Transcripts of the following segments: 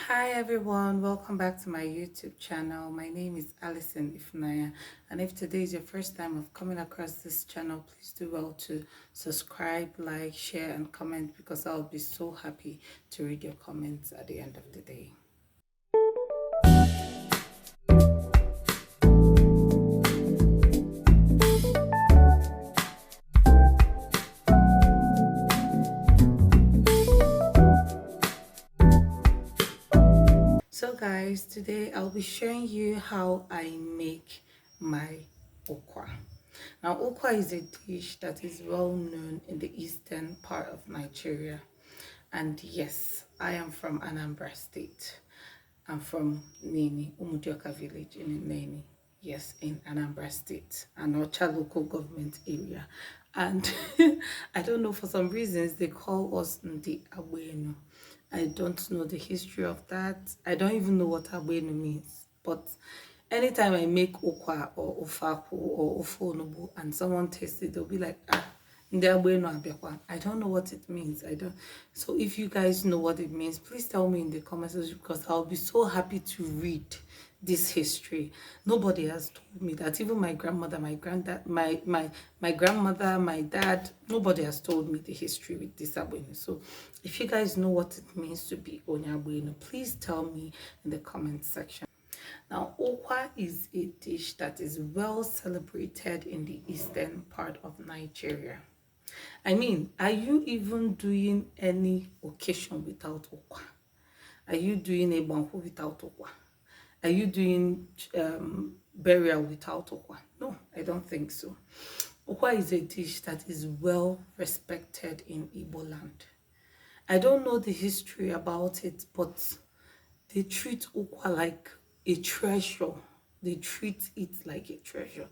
Hi everyone, welcome back to my YouTube channel. My name is Alison Ifnaya, and if today is your first time of coming across this channel, please do well to subscribe, like, share and comment because I'll be so happy to read your comments at the end of the day. So guys, today I'll be showing you how I make my okwa. Now okwa is a dish that is well known in the eastern part of Nigeria. And yes, I am from Anambra State. I'm from Nini, Umudioka village in Nini. Yes, in Anambra State, an Ocha local government area. And I don't know, for some reasons, they call us Ndi Abueno. I don't know the history of that. I don't even know what Abueno means. But anytime I make okwa or ofaku or ofonobu and someone tastes it, they'll be like, I don't know what it means. I don't. So if you guys know what it means, please tell me in the comments because I'll be so happy to read this history. Nobody has told me that. Even my grandmother, my granddad, my grandmother, my dad, nobody has told me the history with this abueno. So if you guys know what it means to be onyabueno, please tell me in the comment section. Now, okwa is a dish that is well celebrated in the eastern part of Nigeria. I mean, are you even doing any occasion without okwa? Are you doing a banquet without okwa? Are you doing burial without okwa? No, I don't think so. Okwa is a dish that is well respected in Igbo land. I don't know the history about it, but they treat okwa like a treasure. They treat it like a treasure.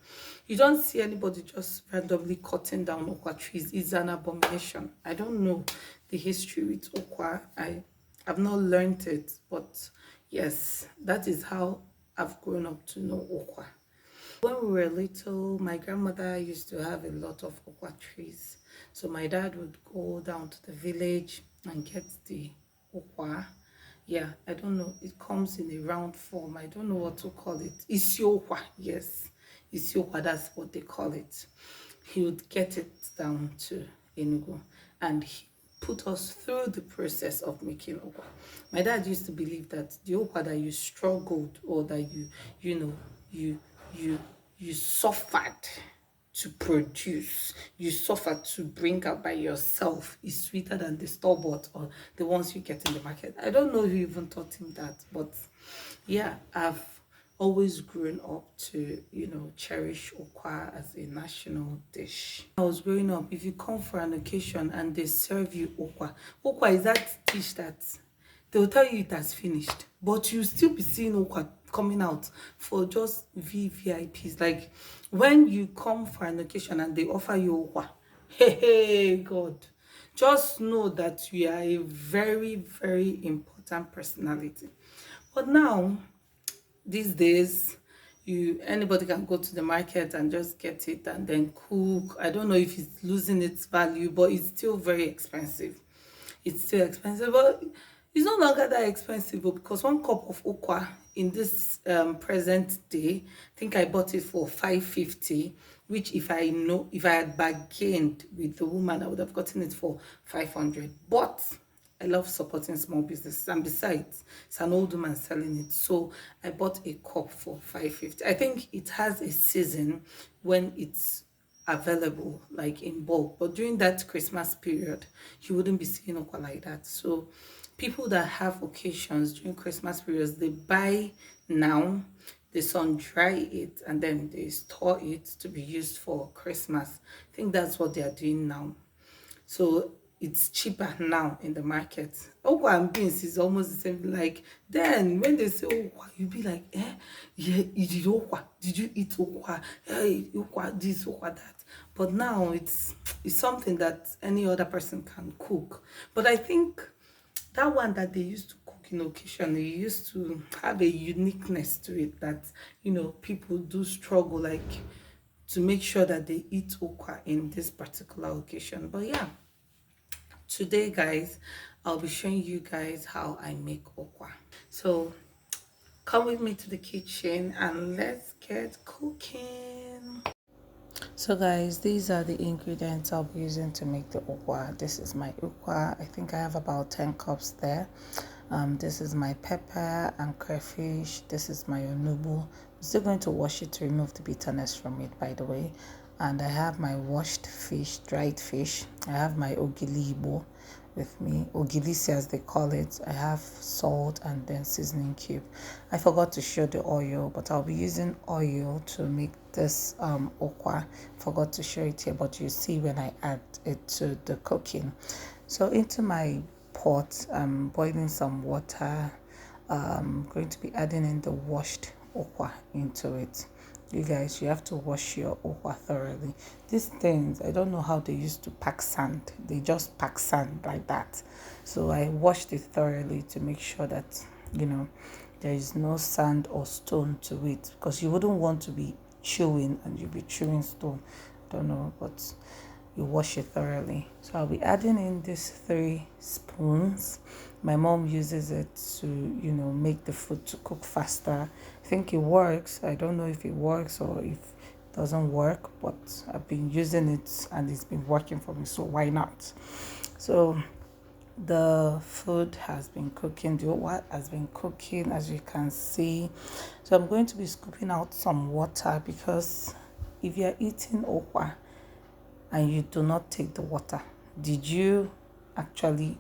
You don't see anybody just randomly cutting down okwa trees. It's an abomination. I don't know the history with okwa. I've not learned it, but yes, that is how I've grown up to know okwa. When we were little, my grandmother used to have a lot of okwa trees. So my dad would go down to the village and get the okwa. Yeah, I don't know. It comes in a round form. I don't know what to call it. Isiokwa, yes. Isiokwa, that's what they call it. He would get it down to Enugu and he put us through the process of making okwa. My dad used to believe that the okwa that you struggled or that you know, you you suffered to produce, you suffer to bring out by yourself is sweeter than the store-bought or the ones you get in the market. I don't know who even taught him that, but yeah, I've always grown up to, cherish okwa as a national dish. I was growing up, if you come for an occasion and they serve you okwa is that dish that they'll tell you it has finished, but you still be seeing okwa coming out for just VVIPs. Like when you come for an occasion and they offer you okwa, hey God, just know that you are a very, very important personality. But now, these days, anybody can go to the market and just get it and then cook. I don't know if it's losing its value, but it's still very expensive. It's still expensive, but it's no longer that expensive because one cup of okwa in this present day, I think I bought it for 550, which if I had bargained with the woman, I would have gotten it for 500. But I love supporting small businesses, and besides, it's an old woman selling it, so I bought a cup for 550. I think it has a season when it's available, like in bulk, but during that Christmas period, you wouldn't be seeing okwa like that. So people that have occasions during Christmas periods, they buy now, they sun dry it, and then they store it to be used for Christmas. I think that's what they are doing now. So it's cheaper now in the market. Okwa and beans is almost the same. Like then when they say okwa, you be like, yeah, you did okwa. Did you eat okwa? Hey, okwa this, okwa that. But now it's something that any other person can cook. But I think that one that they used to cook in occasion, they used to have a uniqueness to it that people do struggle like to make sure that they eat okwa in this particular occasion. But yeah, today guys, I'll be showing you guys how I make okwa. So come with me to the kitchen and let's get cooking. So guys, these are the ingredients I'll be using to make the ukwa. This is my ukwa. I think I have about 10 cups there. This is my pepper and crayfish. This is my onubu. I'm still going to wash it to remove the bitterness from it, by the way. And I have my washed fish, dried fish. I have my ogilibo with me, ogilisi as they call it. I have salt and then seasoning cube. I forgot to show the oil, but I'll be using oil to make this okwa. Forgot to show it here, but you see when I add it to the cooking. So into my pot, I'm boiling some water. I'm going to be adding in the washed okwa into it. You guys, you have to wash your okwa thoroughly. These things, I don't know how they used to pack sand. They just pack sand like that. So I washed it thoroughly to make sure that, there is no sand or stone to it, because you wouldn't want to be chewing and you'll be chewing stone. I don't know, but you wash it thoroughly. So I'll be adding in these 3 spoons. My mom uses it to, make the food to cook faster. I think it works. I don't know if it works or if it doesn't work, but I've been using it and it's been working for me, so why not? So the food has been cooking, the what has been cooking, as you can see. So I'm going to be scooping out some water, because if you're eating okwa and you do not take the water, did you actually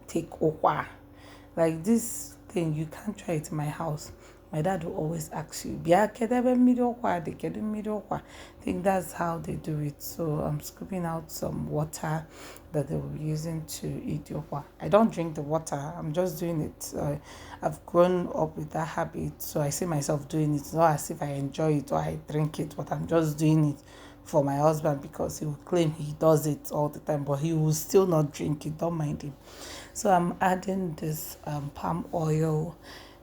take okwa? Like this thing, you can't try it in my house. My dad will always ask you, I think that's how they do it. So I'm scooping out some water that they will be using to eat the okwa. I don't drink the water, I'm just doing it. I've grown up with that habit, so I see myself doing it. It's not as if I enjoy it or I drink it, but I'm just doing it for my husband, because he will claim he does it all the time, but he will still not drink it. Don't mind him. So I'm adding this palm oil.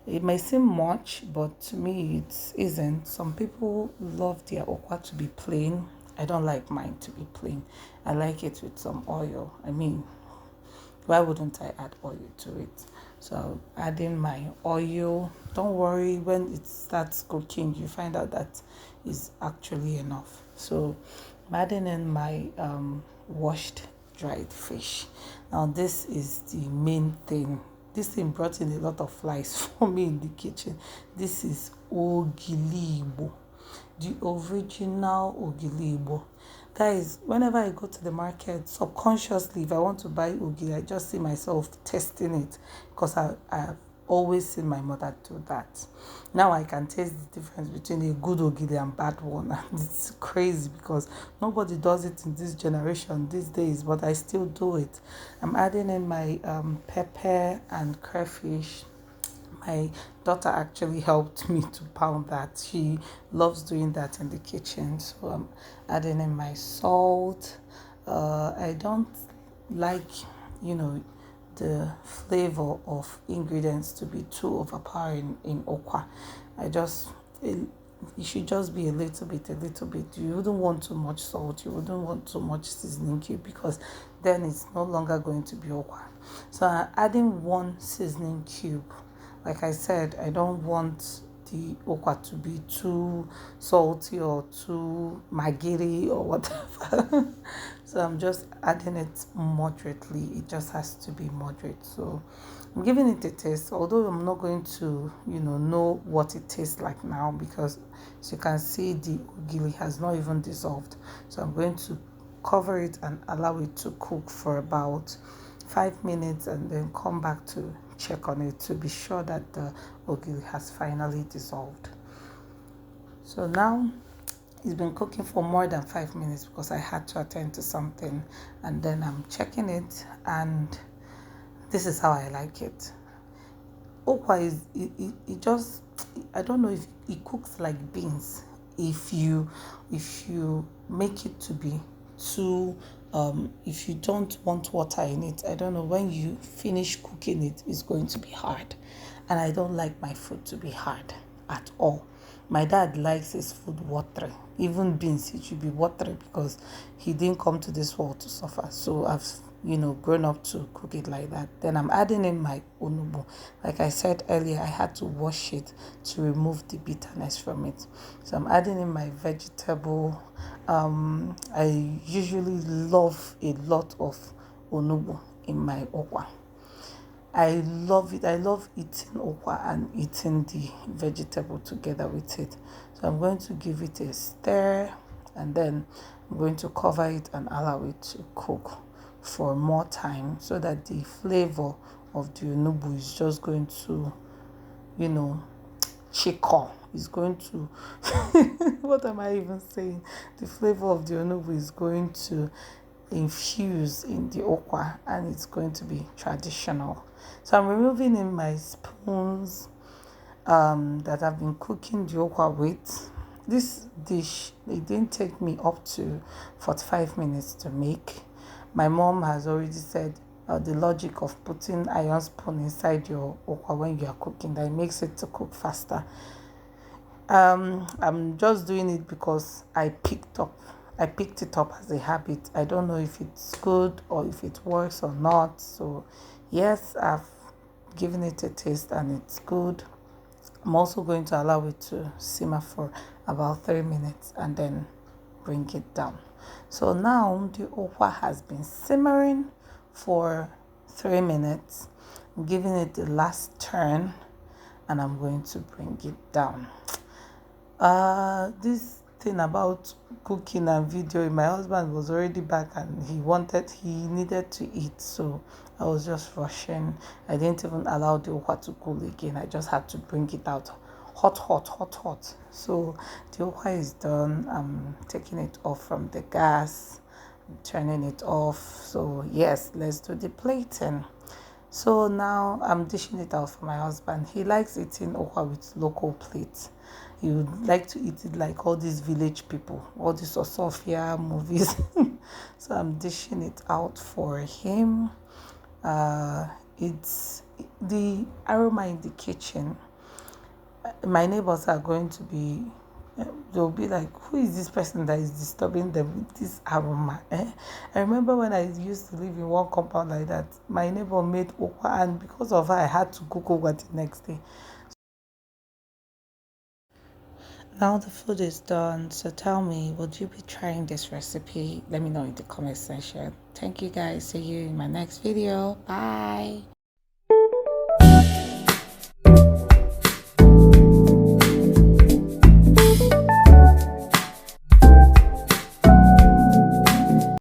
It may seem much, but to me it isn't. Some people love their okwa to be plain. I don't like mine to be plain. I like it with some oil. I mean, why wouldn't I add oil to it? So I'm adding my oil. Don't worry, when it starts cooking, you find out that is actually enough. So I'm adding in my washed dried fish. Now this is the main thing. This thing brought in a lot of flies for me in the kitchen. This is ogilibo, the original ogilibo. Guys, whenever I go to the market, subconsciously, if I want to buy ogi, I just see myself testing it, because I've always seen my mother do that. Now I can taste the difference between a good ogili and bad one, and it's crazy because nobody does it in this generation these days, but I still do it. I'm adding in my pepper and crayfish. My daughter actually helped me to pound that. She loves doing that in the kitchen. So I'm adding in my salt. I don't like, the flavor of ingredients to be too overpowering in okwa. It should just be a little bit. You wouldn't want too much salt, you wouldn't want too much seasoning cube, because then it's no longer going to be okwa. So I'm adding 1 seasoning cube. Like I said, I don't want the okwa to be too salty or too magiri or whatever. So I'm just adding it moderately. It just has to be moderate. So I'm giving it a taste, although I'm not going to, know what it tastes like now, because as you can see, the ogili has not even dissolved. So I'm going to cover it and allow it to cook for about 5 minutes, and then come back to check on it to be sure that the ogili has finally dissolved. So now it's been cooking for more than 5 minutes, because I had to attend to something, and then I'm checking it, and this is how I like it. Okwa is it just, I don't know if it cooks like beans. If you make it to be too if you don't want water in it, I don't know, when you finish cooking it, it's going to be hard, and I don't like my food to be hard at all. My dad likes his food watery. Even beans, it should be watery, because he didn't come to this world to suffer. So I've grown up to cook it like that. Then I'm adding in my onugbu. Like I said earlier, I had to wash it to remove the bitterness from it. So I'm adding in my vegetable. I usually love a lot of onugbu in my okwa. I love it. I love eating okwa and eating the vegetable together with it. So I'm going to give it a stir, and then I'm going to cover it and allow it to cook for more time so that the flavor of the onugbu is just going to, chickle. Is going to, what am I even saying? The flavor of the onugbu is going to infuse in the okwa, and it's going to be traditional. So I'm removing in my spoons that I've been cooking the okwa with. This dish, it didn't take me up to 45 minutes to make. My mom has already said the logic of putting iron spoon inside your okwa when you are cooking, that it makes it to cook faster. I'm just doing it because I picked it up as a habit. I don't know if it's good or if it works or not. So yes, I've given it a taste and it's good. I'm also going to allow it to simmer for about 3 minutes and then bring it down. So now the okwa has been simmering for 3 minutes. I'm giving it the last turn and I'm going to bring it down. This thing about cooking and videoing, my husband was already back and he needed to eat, so I was just rushing. I didn't even allow the okwa to cool again. I just had to bring it out hot. So the okwa is done. I'm taking it off from the gas, turning it off. So yes, let's do the plating. So now I'm dishing it out for my husband. He likes eating okwa with local plates. He would like to eat it like all these village people, all these Osofia movies. So I'm dishing it out for him. It's the aroma in the kitchen. My neighbors are going to be, they'll be like, who is this person that is disturbing them with this aroma? I remember when I used to live in one compound like that, my neighbor made okwa, and because of her, I had to cook okwa the next day. Now the food is done, so tell me, would you be trying this recipe? Let me know in the comment section. Thank you guys. See you in my next video. Bye.